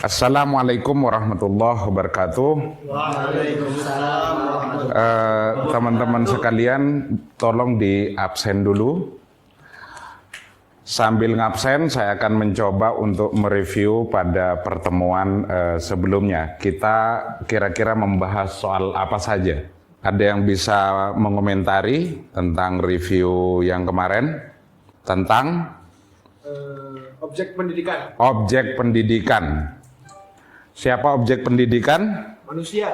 Assalamualaikum warahmatullahi wabarakatuh. Waalaikumsalam warahmatullahi Teman-teman sekalian, tolong di absen dulu. Sambil ngabsen, saya akan mencoba untuk mereview pada pertemuan sebelumnya. Kita kira-kira membahas soal apa saja? Ada yang bisa mengomentari tentang review yang kemarin? Tentang? objek pendidikan. Objek pendidikan. Siapa objek pendidikan? Manusia.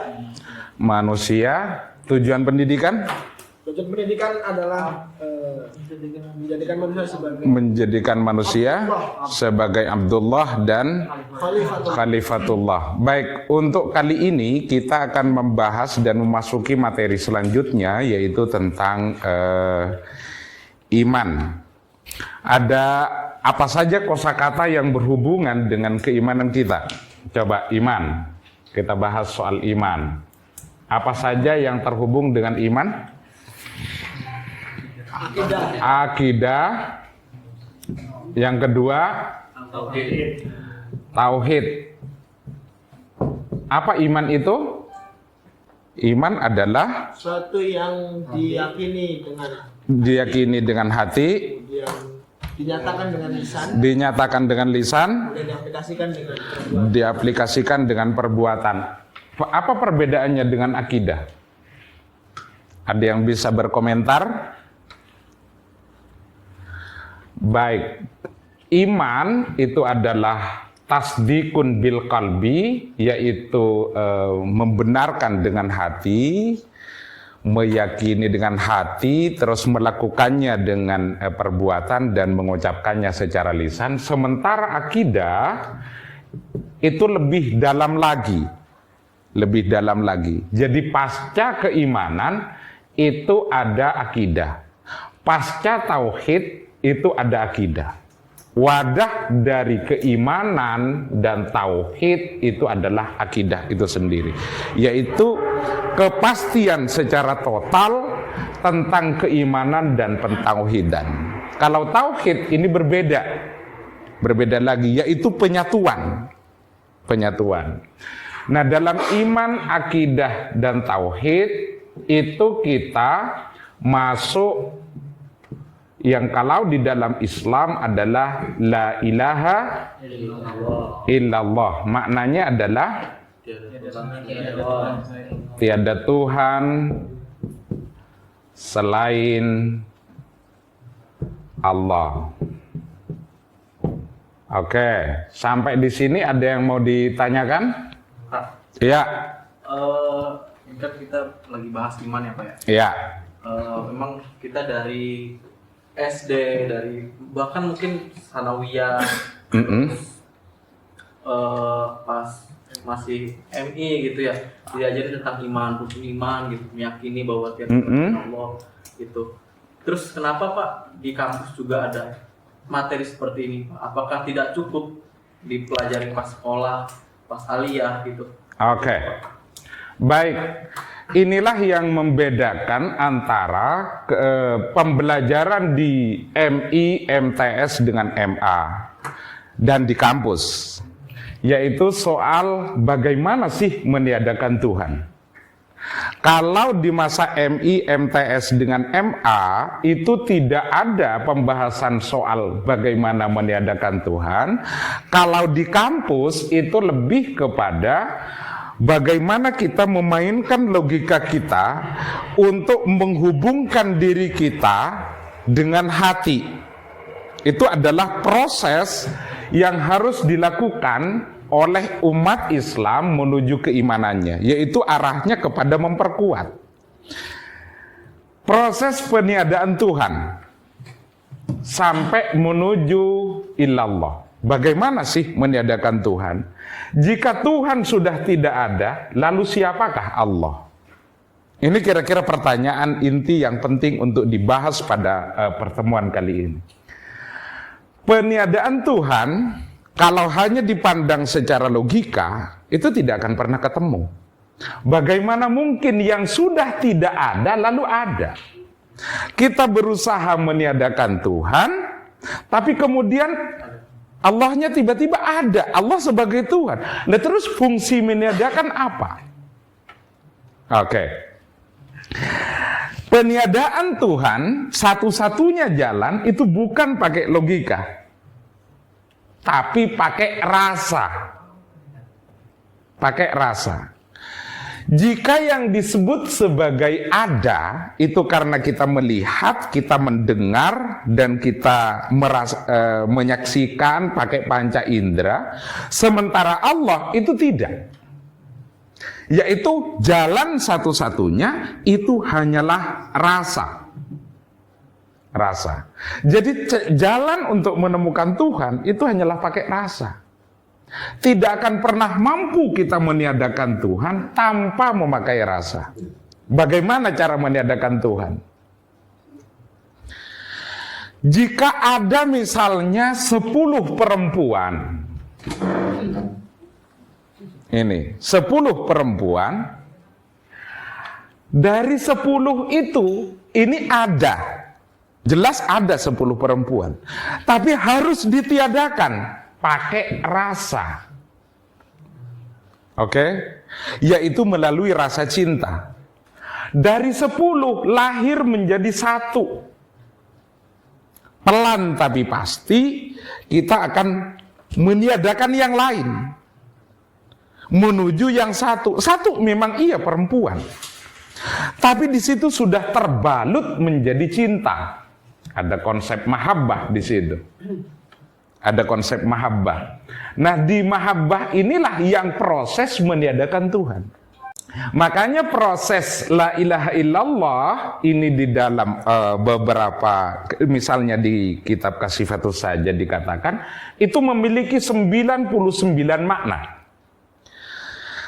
Manusia. Tujuan pendidikan? Tujuan pendidikan adalah menjadikan manusia sebagai Abdullah dan Khalifatullah. Baik, untuk kali ini kita akan membahas dan memasuki materi selanjutnya, yaitu tentang iman. Ada apa saja kosakata yang berhubungan dengan keimanan kita? Coba iman. Kita bahas soal iman. Apa saja yang terhubung dengan iman? Akidah. Yang kedua, tauhid. Apa iman itu? Iman adalah suatu yang diyakini dengan hati, dinyatakan dengan lisan, diaplikasikan dengan perbuatan. Apa perbedaannya dengan akidah? Ada yang bisa berkomentar? Baik, iman itu adalah tasdikun bil qalbi, yaitu membenarkan dengan hati, meyakini dengan hati, terus melakukannya dengan perbuatan dan mengucapkannya secara lisan. Sementara akidah itu lebih dalam lagi. Jadi pasca keimanan itu ada akidah. Pasca tauhid itu ada akidah. Wadah dari keimanan dan tauhid itu adalah akidah itu sendiri, yaitu kepastian secara total tentang keimanan dan pentauhidan. Kalau tauhid ini berbeda lagi, yaitu penyatuan. Nah, dalam iman, akidah, dan tauhid itu kita masuk yang kalau di dalam Islam adalah la ilaha illallah. Maknanya adalah tiada Tuhan selain Allah. Oke, sampai di sini ada yang mau ditanyakan? Iya. Kan kita lagi bahas iman ya Pak ya? Iya. Memang kita dari SD, dari bahkan mungkin sanawiyah, pas masih MI gitu ya, diajarin tentang iman, rukun iman gitu, meyakini bahwa tiada Tuhan Allah gitu. Terus kenapa Pak di kampus juga ada materi seperti ini Pak? Apakah tidak cukup dipelajari pas sekolah, pas aliyah gitu? Oke. Baik. Inilah yang membedakan antara pembelajaran di MI, MTS dengan MA dan di kampus, yaitu soal bagaimana sih meniadakan Tuhan. Kalau di masa MI, MTS dengan MA itu tidak ada pembahasan soal bagaimana meniadakan Tuhan. Kalau di kampus itu lebih kepada bagaimana kita memainkan logika kita untuk menghubungkan diri kita dengan hati. Itu adalah proses yang harus dilakukan oleh umat Islam menuju keimanannya, yaitu arahnya kepada memperkuat. Proses peniadaan Tuhan sampai menuju ilallah. Bagaimana sih meniadakan Tuhan? Jika Tuhan sudah tidak ada, lalu siapakah Allah? Ini kira-kira pertanyaan inti yang penting untuk dibahas pada pertemuan kali ini. Peniadaan Tuhan, kalau hanya dipandang secara logika, itu tidak akan pernah ketemu. Bagaimana mungkin yang sudah tidak ada, lalu ada? Kita berusaha meniadakan Tuhan, tapi kemudian Allahnya tiba-tiba ada, Allah sebagai Tuhan. Nah terus fungsi meniadakan apa? Oke. Peniadaan Tuhan, satu-satunya jalan itu bukan pakai logika, tapi pakai rasa. Pakai rasa. Jika yang disebut sebagai ada, itu karena kita melihat, kita mendengar, dan kita menyaksikan pakai panca indera. Sementara Allah itu tidak. Yaitu jalan satu-satunya itu hanyalah rasa. Rasa. Jadi jalan untuk menemukan Tuhan itu hanyalah pakai rasa. Tidak akan pernah mampu kita meniadakan Tuhan tanpa memakai rasa. Bagaimana cara meniadakan Tuhan? Jika ada misalnya 10 perempuan, ini 10 perempuan, dari 10 itu ini ada, jelas ada 10 perempuan, tapi harus ditiadakan pakai rasa. Oke? Yaitu melalui rasa cinta. Dari 10 lahir menjadi 1. Pelan tapi pasti kita akan meniadakan yang lain. Menuju yang 1. 1 memang iya perempuan. Tapi di situ sudah terbalut menjadi cinta. Ada konsep mahabbah di situ. Ada konsep mahabbah. Nah di mahabbah inilah yang proses meniadakan Tuhan. Makanya proses la ilaha illallah ini di dalam beberapa, misalnya di kitab Kasifatus Saja dikatakan, itu memiliki 99 makna.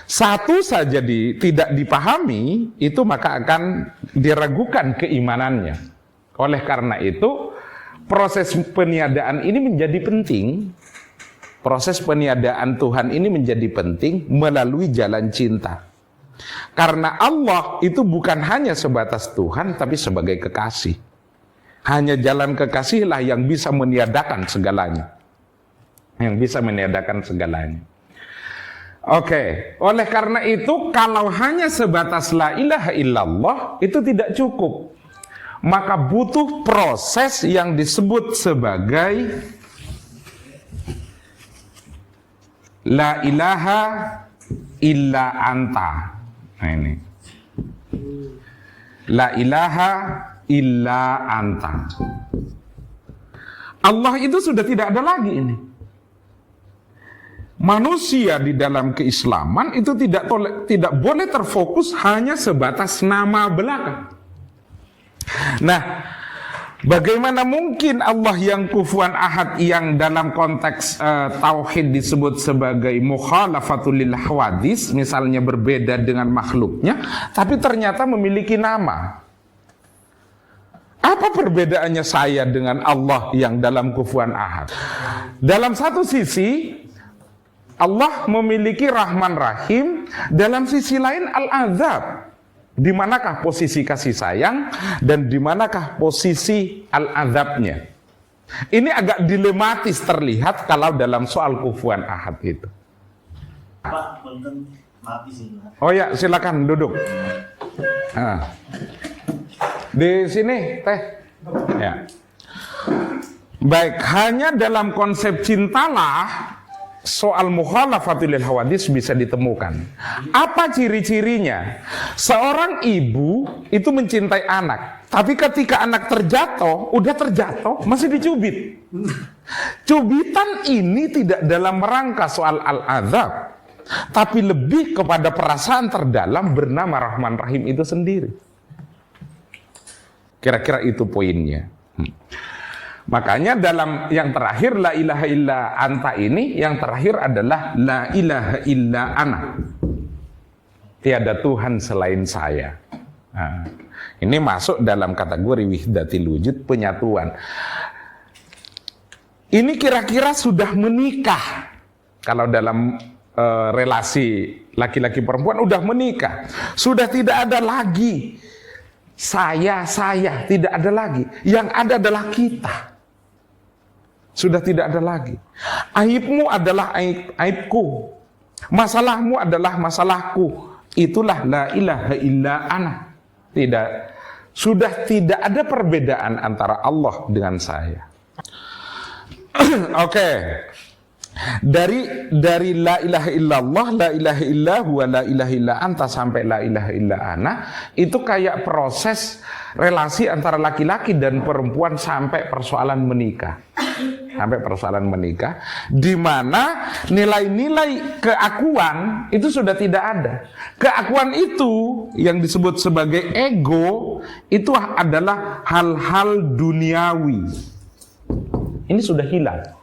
Satu saja tidak dipahami, itu maka akan diragukan keimanannya. Oleh karena itu, proses peniadaan ini menjadi penting. Proses peniadaan Tuhan ini menjadi penting melalui jalan cinta. Karena Allah itu bukan hanya sebatas Tuhan, tapi sebagai kekasih. Hanya jalan kekasihlah yang bisa meniadakan segalanya. Yang bisa meniadakan segalanya. Oke, oleh karena itu kalau hanya sebatas la ilaha illallah itu tidak cukup. Maka butuh proses yang disebut sebagai la ilaha illa anta. Nah ini. La ilaha illa anta. Allah itu sudah tidak ada lagi ini. Manusia di dalam keislaman itu tidak boleh terfokus hanya sebatas nama belaka. Nah, bagaimana mungkin Allah yang kufuwan ahad yang dalam konteks tauhid disebut sebagai mukhalafatul lil hawadis, misalnya berbeda dengan makhluknya, tapi ternyata memiliki nama. Apa perbedaannya saya dengan Allah yang dalam kufuwan ahad? Dalam satu sisi Allah memiliki Rahman Rahim, dalam sisi lain Al-Azab. Di manakah posisi kasih sayang dan di manakah posisi Al-Azabnya? Ini agak dilematis terlihat kalau dalam soal kufuwan ahad itu. Pak, punten mati sih. Oh ya, silakan duduk. Nah. Di sini, teh. Ya. Baik, hanya dalam konsep cintalah soal mukhalafatul lil hawadis bisa ditemukan. Apa ciri-cirinya? Seorang ibu itu mencintai anak, tapi ketika anak terjatuh, udah terjatuh, masih dicubit. Cubitan ini tidak dalam rangka soal al-azab, tapi lebih kepada perasaan terdalam bernama Rahman Rahim itu sendiri. Kira-kira itu poinnya. Makanya dalam yang terakhir la ilaha illa anta ini, yang terakhir adalah la ilaha illa ana. Tiada Tuhan selain saya. Nah, ini masuk dalam kategori wihdatil wujud, penyatuan. Ini kira-kira sudah menikah. Kalau dalam relasi laki-laki perempuan udah menikah. Sudah tidak ada lagi saya, tidak ada lagi. Yang ada adalah kita. Sudah tidak ada lagi. Aibmu adalah aibku. Masalahmu adalah masalahku. Itulah la ilaha illa ana. Tidak. Sudah tidak ada perbedaan antara Allah dengan saya. Oke. Dari la ilaha illallah, la ilaha illahu, wa la ilaha illa anta sampai la ilaha illa ana, itu kayak proses relasi antara laki-laki dan perempuan sampai persoalan menikah. Sampai persoalan menikah, di mana nilai-nilai keakuan itu sudah tidak ada. Keakuan itu yang disebut sebagai ego itu adalah hal-hal duniawi. Ini sudah hilang.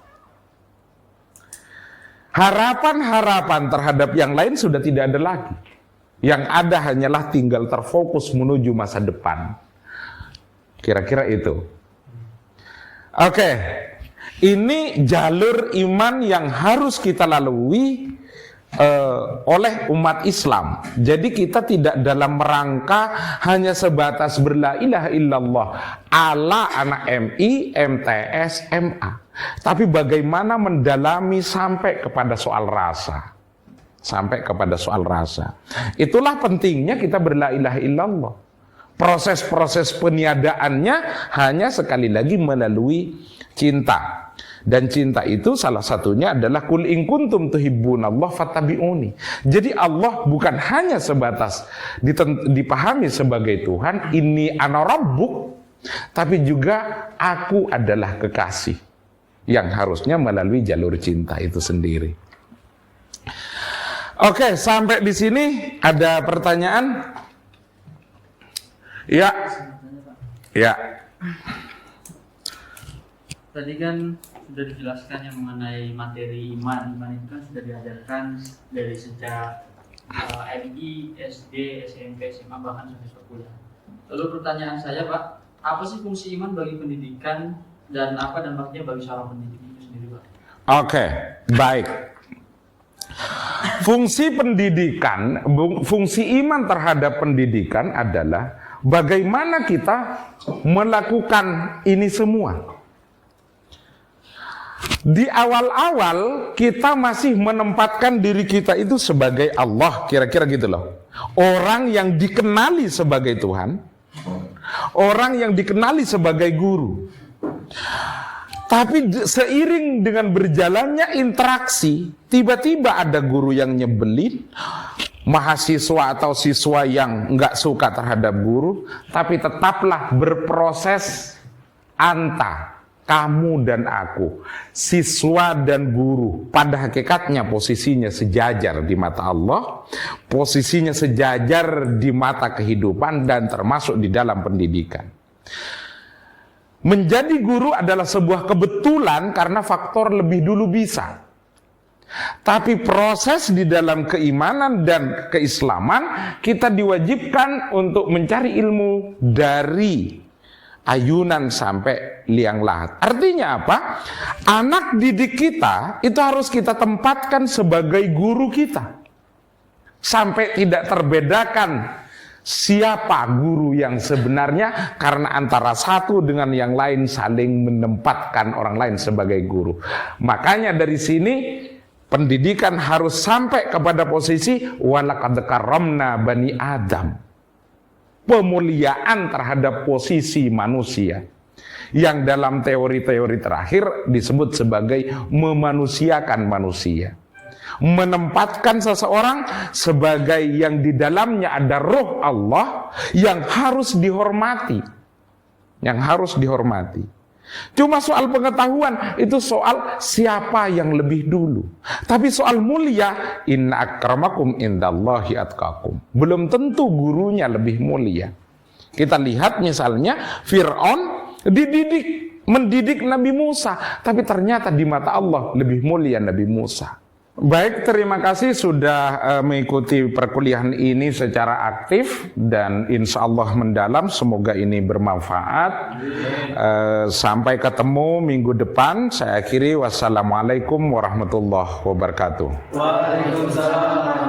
Harapan-harapan terhadap yang lain sudah tidak ada lagi. Yang ada hanyalah tinggal terfokus menuju masa depan. Kira-kira itu. Oke. Ini jalur iman yang harus kita lalui oleh umat Islam. Jadi kita tidak dalam rangka hanya sebatas berla ilaha illallah ala anak MI, MTS, MA. Tapi bagaimana mendalami sampai kepada soal rasa. Sampai kepada soal rasa. Itulah pentingnya kita berla ilaha illallah. Proses-proses peniadaannya hanya sekali lagi melalui cinta. Dan cinta itu salah satunya adalah kul in kuntum tuhibbunallah fattabi'uni. Jadi Allah bukan hanya sebatas dipahami sebagai Tuhan, inni ana rabbuk, tapi juga aku adalah kekasih yang harusnya melalui jalur cinta itu sendiri. Oke, sampai di sini ada pertanyaan? Ya. Ya. Tadi kan sudah dijelaskan yang mengenai materi iman. Iman itu kan sudah diajarkan dari sejak MI, SD, SMP, SMA, bahkan sampai sekolah. Lalu pertanyaan saya, Pak, apa sih fungsi iman bagi pendidikan dan apa dampaknya bagi seorang pendidik itu sendiri, Pak? Oke, baik. Fungsi pendidikan, fungsi iman terhadap pendidikan adalah bagaimana kita melakukan ini semua. Di awal-awal kita masih menempatkan diri kita itu sebagai Allah, kira-kira gitu loh. Orang yang dikenali sebagai Tuhan, orang yang dikenali sebagai guru. Tapi seiring dengan berjalannya interaksi, tiba-tiba ada guru yang nyebelin, mahasiswa atau siswa yang nggak suka terhadap guru, tapi tetaplah berproses kamu dan aku, siswa dan guru, pada hakikatnya posisinya sejajar di mata Allah, posisinya sejajar di mata kehidupan dan termasuk di dalam pendidikan. Menjadi guru adalah sebuah kebetulan karena faktor lebih dulu bisa. Tapi proses di dalam keimanan dan keislaman, kita diwajibkan untuk mencari ilmu dari ayunan sampai liang lahat. Artinya apa? Anak didik kita itu harus kita tempatkan sebagai guru kita. Sampai tidak terbedakan siapa guru yang sebenarnya, karena antara satu dengan yang lain saling menempatkan orang lain sebagai guru. Makanya dari sini pendidikan harus sampai kepada posisi walaqad karramna bani Adam. Pemuliaan terhadap posisi manusia yang dalam teori-teori terakhir disebut sebagai memanusiakan manusia, menempatkan seseorang sebagai yang di dalamnya ada roh Allah yang harus dihormati, Cuma soal pengetahuan itu soal siapa yang lebih dulu. Tapi soal mulia, inna akramakum indallahi atqakum. Belum tentu gurunya lebih mulia. Kita lihat misalnya Fir'aun mendidik Nabi Musa, tapi ternyata di mata Allah lebih mulia Nabi Musa. Baik, terima kasih sudah mengikuti perkuliahan ini secara aktif dan insya Allah mendalam. Semoga ini bermanfaat. Sampai ketemu minggu depan. Saya akhiri, wassalamualaikum warahmatullahi wabarakatuh. Waalaikumsalam.